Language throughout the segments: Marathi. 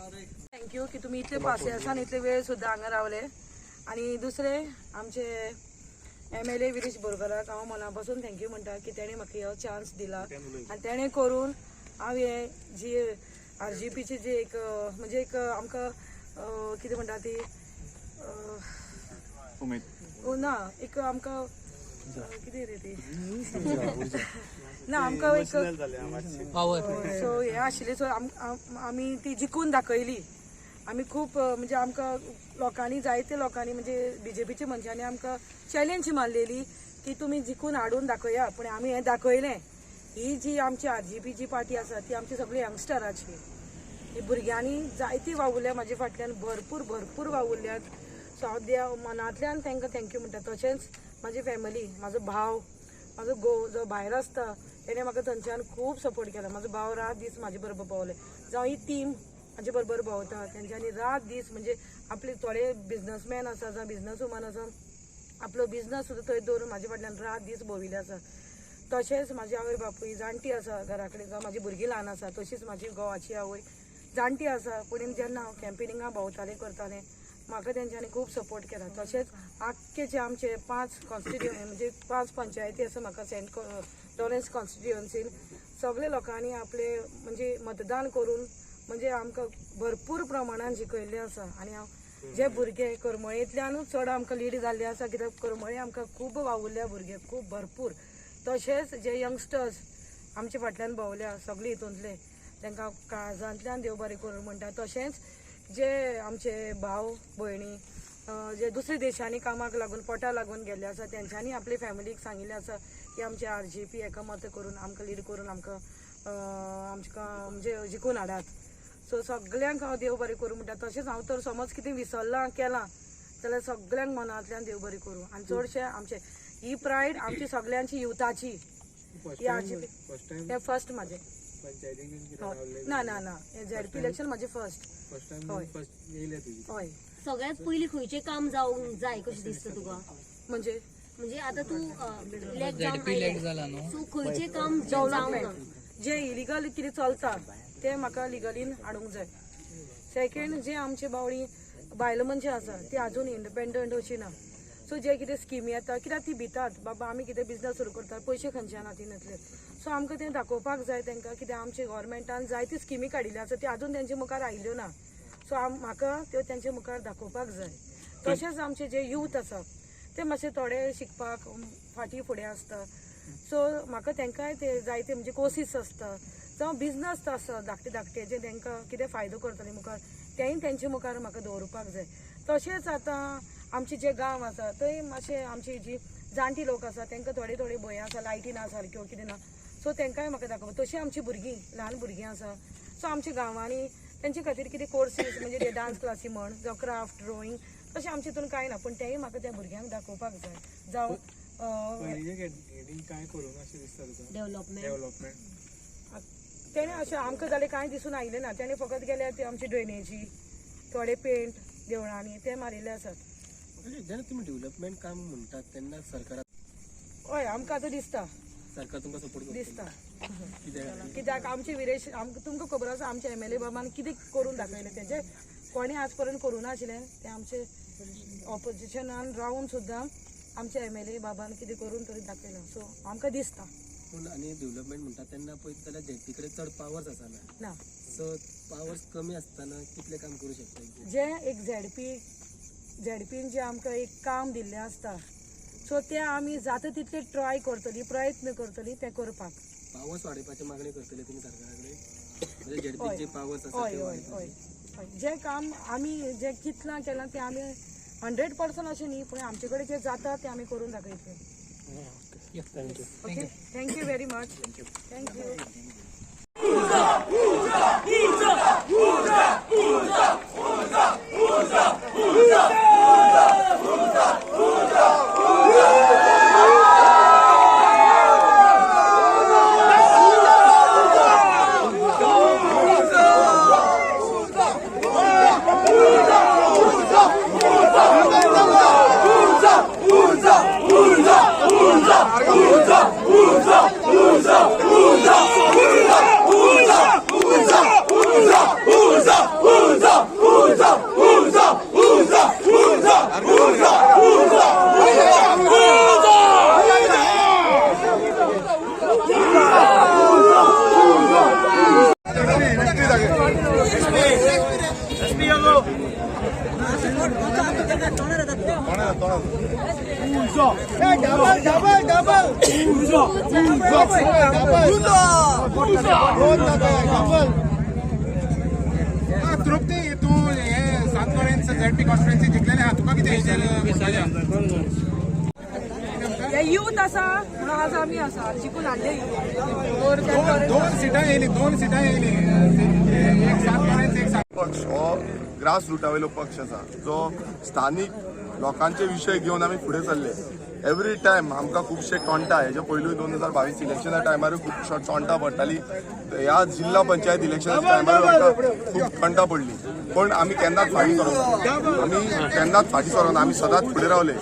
थँक्यू की तुम्ही इतले पासे आसा आणि इतले वेळ सुद्धा हांगा रावले. आणि दुसरे आमचे MLA विरेश बोरकाराक हांव मना पासून थँक्यू म्हणटा की तेणें म्हाका हो चान्स दिला आनी तेणें करून हांव हे जी RGPची जी एक म्हणजे एक आमकां कितें म्हणटा ती ना एक आमकां कितें रे ती ना आमकां एक सो हे आशिल्लें सो आमी ती जिखून दाखयली. आमी खूब म्हणजे आमकां लोकांनी जायते लोकांनी म्हणजे BJPच्या मनशांनी आमकां चॅलेंज मारलेली की तुमी जिखून हाडून दाखया. पूण आमी हें दाखयलें. ही जी आमची RGP जी पार्टी आसा ती आमची सगळी यंगस्टराची. ही भुरग्यांनी जायती वावुरल्या म्हाजे फाटल्यान भरपूर वावुरल्यात. सो हांव देव मनांतल्यान तांकां थँक्यू म्हणटा. तशेंच म्हाजी फॅमिली, म्हाजो भाव, म्हाजो घोव जो भायर आसता तेणें म्हाका थंयच्यान खूब सपोर्ट केला. म्हाजो भाव रात दीस म्हाजे बरोबर भोंवले. जावं ही टीम म्हाजे बरोबर भोंवता तेंच्यांनी रात दीस म्हणजे आपले थोडे बिजनसमॅन आसा जावं बिजनस वुमन आसा आपलो बिजनस सुद्दां थंय दवरून म्हाजे फाटल्यान रात दीस भोंविल्ले आसा. तशेंच म्हाजी आवय बापूय जाणटी आसा घरा कडेन जावं म्हाजी भुरगीं ल्हान आसा. तशीच म्हाजी घोवाची आवय जाणटी आसा. पूण जेन्ना हांव कॅम्पेनिंगां भोंवतालें करतालें म्हाका तेंच्यांनी खूब सपोर्ट केला. तशेंच आख्खे जे आमचे 5 कॉन्स्टिट्युएन्सी म्हणजे 5 पंचायती आसा म्हाका सेंट लॉरेन्स कॉन्स्टिट्युएन्सीन सगळे लोकांनी आपले म्हणजे मतदान करून म्हणजे आमकां भरपूर प्रमाणान जिखयल्लें आसा. आनी हांव जे भुरगे करमळेंतल्यानूच चड आमकां लीड जाल्ले आसा कित्याक करमळे आमकां खूब वावुरल्या भुरगे खूब भरपूर. तशेंच जे यंगस्टर्स आमचे फाटल्यान भोंवल्या सगळे हितूंतले तांकां काळजांतल्यान देव बरें करूं म्हणटा. तशेंच जे आमचे भाव भयणी जे दुसऱ्या देशांनी कामाक लागून पोटा लागून गेल्ले आसा तेंच्यांनी आपले फॅमिलीक सांगिल्लें आसा की आमचे RGP एका मत करून आमकां लीड करून आमकां म्हणजे जिखून हाडात. सो सगळ्यांक हांव देव बरें करूं म्हणटा. तशेंच हांव तर समज कितें विसरलां केलां जाल्यार सगळ्यांक मनांतल्यान देव बरें करूं. आनी चडशे आमचे ही प्रायड आमची सगळ्यांची युथाची. ही RGP हे फर्स्ट म्हाजें ना ना ना ZP इलेक्शन म्हाजें फर्स्ट. हय सगळ्यात पयलीं खंयचें काम जावंक जाय कशें दिसता तुका? म्हणजे आता तू इलेक्ट जाला न्हू सो खंयचें काम डेव्हलपमेंट जे इलिगल कितें चलता ते म्हाका लिगलीन हाडूंक जाय. सेकंड जे आमचे बावळी बायल मनशां आसा ती आजून इंडिपेंडंट अशी ना. सो जे कितें स्किमी येता कित्याक ती भितात बाबा आमी कितें बिजनस सुरू करतात पयशे खंयच्यान हातीन येतले. सो आमकां तें दाखोवपाक जाय तांकां कित्याक आमचे गोवोरमेंटान जायती स्किमी काडिल्ल्यो आसा ती आजून तेंचे मुखार आयिल्ल्यो ना. सो म्हाका त्यो तेंचे मुखार दाखोवपाक जाय. तशेंच आमचे जे यूथ आसा ते मातशे थोडे शिकपाक फाटीं फुडें आसता. सो म्हाका तेंकांय ते जायते म्हणजे कोर्सीस आसता जावं बिजनस आसा धाकटे जे तांकां कितें फायदो करतले मुखार तेंय तेंचे मुखार म्हाका दवरपाक जाय. तशेंच आतां आमचे जे गांव आसा थंय मातशे आमची जी जाणटी लोक आसा तांकां थोडे भंय आसा लायटी ना सारक्यो कितें ना. सो तांकांय म्हाका दाखोवप. तशीं आमची भुरगीं ल्हान भुरगीं आसा सो आमच्या गांवांनी तेंचे खातीर कितें कोर्सीस म्हणजे डान्स क्लासी म्हण जावं क्राफ्ट ड्रॉईंग तशें आमचे हितून कांय ना. पूण तेंय म्हाका त्या भुरग्यांक दाखोवपाक जाय. जावं डेव्हलपमेंट तेणें अशें आमकां जालें कांय दिसून आयलें ना. तेणें फकत गेल्यार ते आमची ड्रेनेजी थोडे पेंट देवळांनी ते मारिल्ले आसात. जेन्ना तुमी डेव्हलपमेंट काम म्हणटात तेन्ना सरकाराक हय आमकां आतां दिसता सरकार तुमकां सपोर्ट दिसता कित्याक आमचे विरेश तुमकां खबर आसा आमच्या MLA बाबान कितें करून दाखयलें तेजें कोणें आज पर्यंत करूं नाशिल्लें. ते आमचे ऑपोजिशनान रावन सुद्दां आमच्या MLA बाबान कितें करून तरी दाखयलां. सो आमकां दिसता. पूण आनी डेव्हलपमेंट म्हणटा तेन्ना पळयत जाल्यार ZP कडेन चड पावर्स आसना ना. सो पावर्स कमी आसतना कितलें काम करूं शकता? जे एक ZPन जे आमकां एक काम दिल्लें आसता सो ते आमी जाता तितले ट्राय करतली प्रयत्न करतली ते करपाक. पावर्स वाडोवपाची मागणी करतले तुमी सरकारा कडेन म्हणजे ZP जे पावर्स आसा हय हय हय हय जे काम आमी जे चिंतलां केलां ते आमी 100% अशें न्ही पूण आमचे कडेन जे जाता ते आमी करून दाखयतले. Okay thank you very much. Thank you. Trupti तू हे सांतवाड्यांचं झेडपी कॉन्फरन्सी जिंकलेले आहात तुका किती यूथ आसा म्हणून आज आमी आसा जिखून हाडले दोन सिटां येयली एक सांतवाड्यांचं एक पक्ष हो ग्रास रुटावेलो पक्ष आसा जो स्थानिक लोकांचे विशय घेवन आमी फुडें चल्ले एवरी टायम आमकां खुबशे टोंटा हेजे पयलूय 2022 इलेक्शना टायमारूय खूब टोंटा पडटाली ह्या जिल्हा पंचायत इलेक्शनाच्या टायमारूय आमकां खूब टोंटा पडली पण आमी केन्नाच फाटी सरोना आमी सदांच फुडें रावले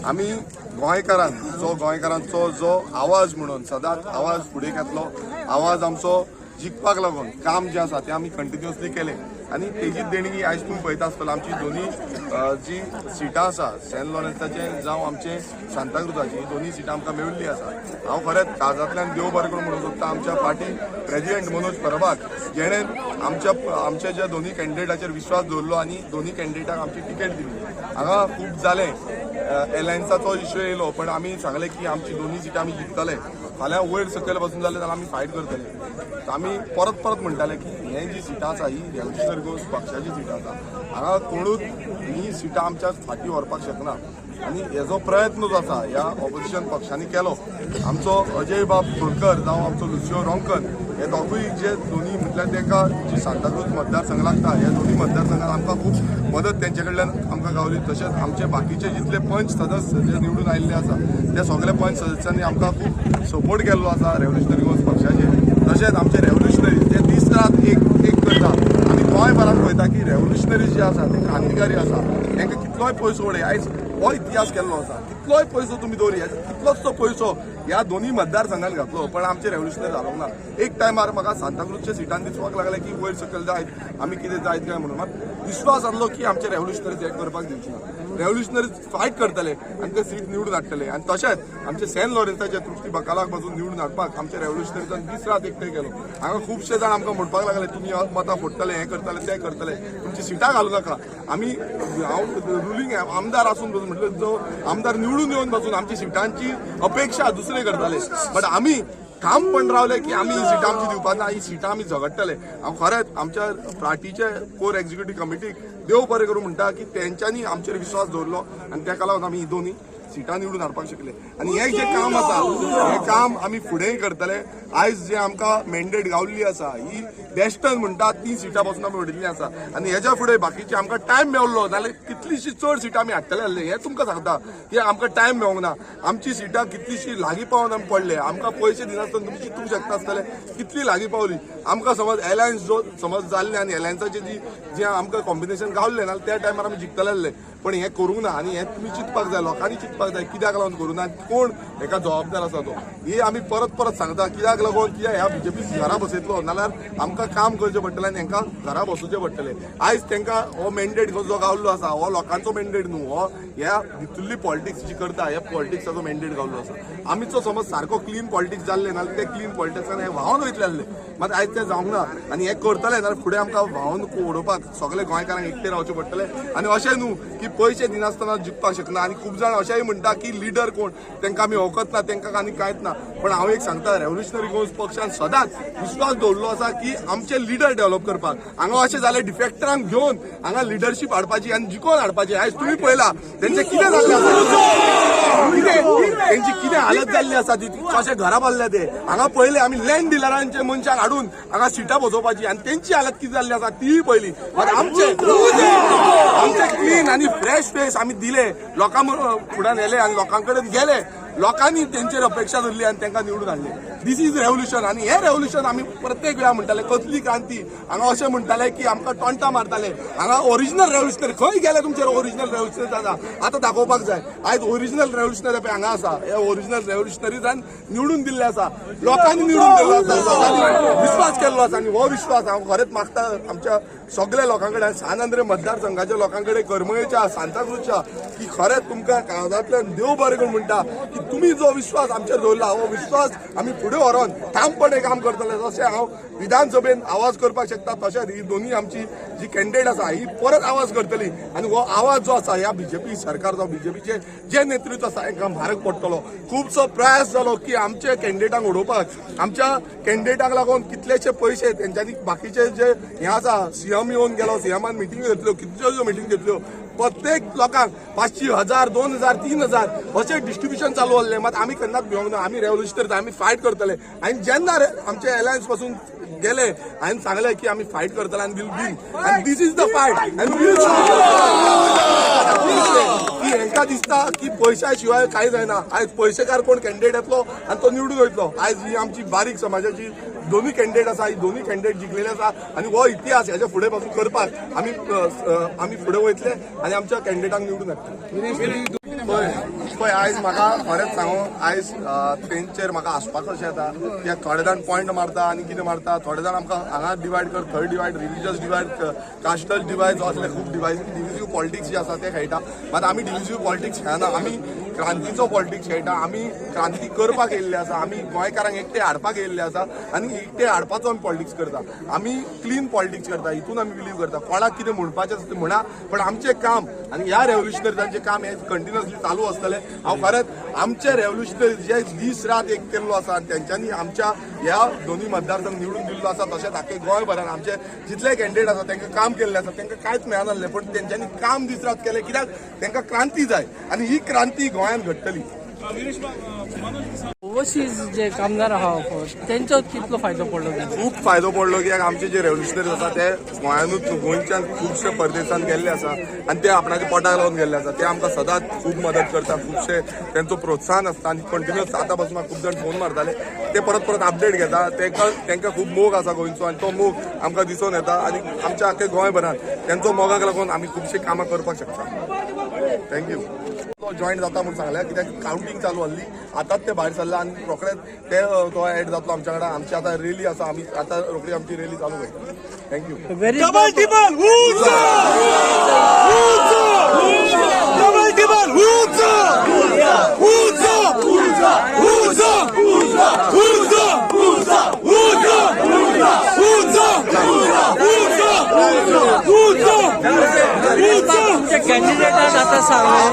आमी गोंयकारांचो जो आवाज म्हणून सदांच आवाज फुडें घेतलो आवाज आमचो जिखपाक लागून काम जे आसा तें आमी कंटिन्युअसली केलें आनी तेजीच देणगी आयज तुमी पळयता आसतलो आमची दोनी जी सिटां आसा सेंट लॉरेन्साचें जावं आमचे सांताक्रुजाची दोनी सिटां आमकां मेळिल्ली आसा हांव खरेंच काळजांतल्यान देव बरें करून म्हणूंक सोदता आमच्या पार्टी प्रेजिडेंट मनोज परबाक जेणें आमच्या ज्या दोनी कॅन्डिडेटाचेर विश्वास दवरलो आनी दोनी कॅन्डिडेटाक आमची तिकेट दिली हांगा खूब जालें एलायन्साचो इश्यू येयलो पण आमी सांगलें की आमची दोनी सिटां आमी जिखतले फाल्यां वयर सकयल बसून जालें जाल्यार आमी फायट करतले आमी परत म्हणटाले की हे जी सिटां आसा ही रेव्होल्युशनरी गोल्स पक्षाची सिटां आसा हांगा कोणूच ही सिटां आमच्या फाटीं व्हरपाक शकना आनी हेजो प्रयत्न जो आसा ह्या ऑपोजिशन पक्षांनी केलो आमचो अजय बाब तोडकर जावं आमचो लुसियो रोंकन हे दोगूय जे दोनी म्हटल्यार तांकां जी सांताक्रूज मतदारसंघ लागता ह्या दोनी मतदारसंघात आमकां खूब मदत तेंचे कडल्यान आमकां गावली तशेंच आमचे बाकीचे जितले पंच सदस्य जे निवडून आयिल्ले आसा त्या सगळ्या पंच सदस्यांनी आमकां खूब सपोर्ट केल्लो आसा रेव्होल्युशनरी गोल्स पक्षाचे तशेंच आमचे रेव्होल्युशनरी ते दीस रात एक करता आनी गोंयभरांत पळयता की रेव्होल्युशनरी जे आसा ते क्रांतिकारी आसा तांकां कितलोय पयसो उडय आयज हो इतिहास केल्लो आसा कितलोय पयसो तुमी दवरी कितलोच तो पयसो ह्या दोनी मतदारसंघात घातलो पण आमचे रेव्होल्युशनरी जावंक ना एक टायमार म्हाका सांताक्रूजच्या सिटान दिसपाक लागलें की वयर सकयल जायत आमी कितें जायत काय म्हणून मात विश्वास आसलो की आमचे रेव्होल्युशनरी हे करपाक दिवची ना रेव्होल्युशनरी फायट करतले आनी ते सीट निवडून हाडटले आनी तशेंच आमचे सेंट लॉरेन्साचे तृप्ती बकालाक पासून निवडून हाडपाक आमचे रेव्होल्युशनरीजान दीस रात एकठांय केलो हांगा खुबशे जाण आमकां म्हणपाक लागले तुमी मतां फोडटले हें करतले तें करतले तुमची सिटां घालूं नाका आमी हांव रुलींग आमदार आसून बसून म्हटलं जो आमदार निवडून येवन बसून आमची सिटांची अपेक्षा दुसरे करताले बट आमी काम पण रावले की आमी ही सिटां आमची दिवपाक ना ही सिटां आमी झगडटले हांव खरेंच आमच्या पार्टीचे कोर एक्झिक्युटीव कमिटीक देव बरें करूं म्हणटा की तेंच्यांनी आमचेर विश्वास दवरलो आनी तेका लागून आमी ही दोनी सिटां निवडून हाडपाक शकले आनी हें जें काम आसा हें काम आमी फुडेंय करतले आयज जे आमकां मॅन्डेट गावल्ली आसा ही बेस्टन म्हणटा ती सिटां पासून आमी उडयल्ली आसा आनी हेच्या फुडें बाकीचे आमकां टायम मेळ्ळो जाल्यार कितलीशी चड सिटां आमी हाडटले आसले हें तुमकां सांगता की आमकां टायम मेळोंक ना आमची सिटां कितलीशी लागीं पावन आमी पडले आमकां पयशे दिनासतना तुमी चिंतूंक शकता आसतले कितली लागीं पावली आमकां समज एलायन्स जो समज जाल्ले आनी एलायन्साचें जें आमकां कॉम्बिनेशन गावल्लें ना त्या टायमार आमी जिखतले आसले पण हें करूंक ना आनी हें तुमी चिंतपाक जाय लोकांनी चिंतपाक जाय कित्याक लागून करूं ना कोण हेका जबाबदार आसा तो ही आमी परत सांगता कित्याक लागून कित्याक ह्या बीजेपी घरा बसयतलो नाल्यार आमकां काम करचें पडटलें आनी हेंकां घरा बसोवचें पडटलें आयज तांकां हो मॅन्डेट जो गावल्लो आसा हो लोकांचो मॅन्डेट न्हू हो ह्या भितरली पॉलिटिक्स जी करता ह्या पॉलिटिक्साचो मॅन्डेट गावल्लो आसा आमीचो समज सारको क्लीन पॉलिटिक्स जाल्लें नाल्यार ते क्लीन पॉलिटिक्सान हें व्हांवन वयतले आसले मात आयज तें जावंक ना आनी हें करतले जाल्यार फुडें आमकां व्हांवन उडोवपाक सगळे गोंयकारांक एकटे रावचें पडटलें आनी अशें न्हू की पयशे दिनासतना जिखपाक शकना आनी खूब जाण अशेंय म्हणटा की लिडर कोण तांकां आमी वळखत ना तांकां आनी कांयच ना पण हांव एक सांगता रेव्होल्युशनरी गोल्स पक्षान सदांच विश्वास दवरलो आसा की आमचे लिडर डेव्हलप करपाक हांगा अशें जालें डिफेक्टरांक घेवन हांगा लिडरशीप हाडपाची आनी जिखोवन हाडपाची आयज तुमी पळयला तेंचें कितें जाल्लें आसा तेंची कितें हालत जाल्ली आसा ती कशें घरा बांदले ते हांगा पयले आमी लँड डिलरांचे मनशाक हाडून हांगा सिटां बसोवपाची आनी तेंची हालत कितें जाल्ली आसा तीय पयली आमचे क्लीन आनी फ्रेश फेस आमी दिले लोकां फुड्यान येले आनी लोकां कडेन गेले लोकांनी तेंचेर अपेक्षा धरली आनी तांकां निवडून हाडले दीस इज रेव्होल्युशन आनी हे रेव्होल्युशन आमी प्रत्येक वेळा म्हणटाले कसली क्रांती हांगा अशें म्हणटाले की आमकां टोंटा मारताले हांगा ओरिजिनल रेव्होल्युशनरी खंय गेले तुमचे ओरिजिनल रेव्होल्युशनरी जाता आतां दाखोवपाक जाय आयज ओरिजिनल रेव्होल्युशनरी पळय हांगा आसा हे ओरिजिनल रेव्होल्युशनरीजान निवडून दिल्ले आसा लोकांनी निवडून दिल्लो आसा लोकांनी विश्वास केल्लो आसा आनी हो विश्वास हांव खरेंच मागता आमच्या सगळ्या लोकां कडेन सांत आंद्रे मतदारसंघाच्या लोकां कडेन करमळेच्या सांताक्रूजच्या की खरेंच तुमकां काळजांतल्यान देव बरें करून म्हणटा की तुमी जो विश्वास आमचेर दवरला हो विश्वास आमी फुडें व्हरोन ठामपणे काम करतले. जशें हांव विधानसभेन आवाज करपाक शकता तशेंच ही दोन्ही आमची जी कॅन्डिडेट आसा ही परत आवाज करतली आणि हो आवाज जो आसा ह्या बीजेपी सरकार जो बीजेपीचे जे नेतृत्व आसा हांकां म्हारग पडटलो. खुबसो प्रयास जालो की आमचे कॅन्डिडेटांक उडोवपाक. आमच्या कॅन्डिडेटांक लागून कितलेशे पयशे तेंच्यांनी बाकीचे जे हे आसा सीएम येवन गेलो, सीएमान मिटींग घेतल्यो, कितल्योश्यो मिटींग घेतल्यो, प्रत्येक लोकांक 500, 1000, 2000, 3000 अशें डिस्ट्रिब्युशन चालू आसलें. मात आमी केन्नाच भिवंक ना. आमी रेव्होल्युशनरी आमी फायट करतले. आनी जेन्ना आमचे अलायन्स पासून गेले हांवें सांगलें की आमी फायट करतले आनी वील विन आनी दीस इज द फायट. की हांकां दिसता की पयशा शिवाय कांय जायना. आयज पयशेकार कोण कॅन्डिडेट येतलो आनी तो निवडून वयतलो. आयज ही आमची बारीक समाजाची दोन्ही कॅन्डिडेट आसा, ही दोन्ही कॅन्डिडेट जिखलेले आसा आनी हो इतिहास हेच्या फुडें पासून करपाक आमी फुडें वयतले आनी आमच्या कॅन्डिडेटांक निवडून हाडटले. पळय आयज म्हाका खरेंच सांगू, आयज तेंचेर म्हाका आसपाक अशें येता की थोडे जाण पॉयंट मारता आनी कितें मारता. थोडे जाण आमकां हांगा डिवायड कर, थंय डिवायड, रिलिजियस डिवायड, कास्टल डिवायड असले खूब डिव्हिजिव्ह पॉलिटिक्स जे आसा ते खेळटा. मात आमी डिव्हिजिव्ह पॉलिटिक्स खेळना. आमी क्रांतीचो पॉलिटिक्स खेळटा. आमी क्रांती करपाक येयल्ले आसा. आमी गोंयकारांक एकटे हाडपाक येयल्ले आसा आनी एकटे हाडपाचो आमी पॉलिटिक्स करता. आमी क्लीन पॉलिटिक्स करता. हितून आमी बिलीव करता. कोणाक कितें म्हणपाचें आसा तें म्हणा, पण आमचें काम आनी ह्या रेव्होल्युशनरीजांचें काम हें कंटिन्युअसली चालू आसतलें. हांव खरेंच आमचे रेव्होल्युशनरी जे दीस रात एक केल्लो आसा आनी तेंच्यांनी आमच्या ह्या दोन्ही मतदारसंघ निवडून दिल्लो आसा. तशेंच आख्खे गोंयभरान आमचे जितले कॅन्डिडेट आसा तांकां काम केल्लें आसा. तांकां कांयच मेळनासलें, पण तेंच्यांनी काम दीस रात केलें. कित्याक तांकां क्रांती जाय आनी ही क्रांती गोंयांत घडटली. ओवरसीज जे कामगार आहा तेंचो कितलो फायदो पडलो? खूब फायदो पडलो. कित्याक आमचे जे रेव्होल्युशनरीज आसा ते गोंयानूच गोंयच्यान खुबशे परदेशांत गेल्ले आसा आनी ते आपणाच्या पोटाक लागून गेल्ले आसा. ते आमकां सदांच खूब मदत करता. खुबशे तेंचो प्रोत्साहन आसता आनी कंटिन्युअस आतां पासून म्हाका खूब जाण फोन मारताले. ते परत परत अपडेट घेता. तांकां खूब मोग आसा गोंयचो आनी तो मोग आमकां दिसून येता आनी आमच्या आख्खे गोंयभरान तेंचो मोगाक लागून आमी खुबशी कामां करपाक शकता. थँक्यू. जॉईन जाता म्हणून सांगल्या कित्याक काउंटिंग चालू आसली. आतांच ते भायर सरला आनी रोखडेच ते तो एड जातलो आमच्या कडेन. आमची आतां रॅली आसा. आमी आतां रोखडी आमची रॅली चालू करता. थँक्यू. तुमच्या कॅन्डिडेटान आता सांगले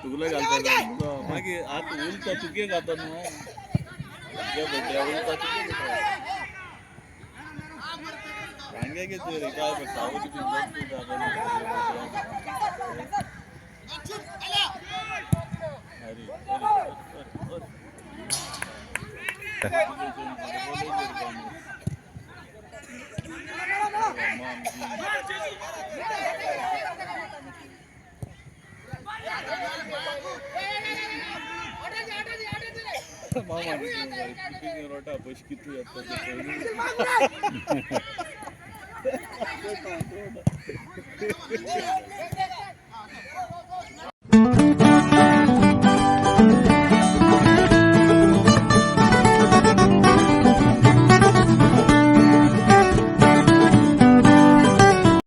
तुगले घालता मागीर आतां उलता तुगे घाता न्हू उलता तुगे सांगे कितें रे काय सावधी मामा रोटा पयशे कितू येता ते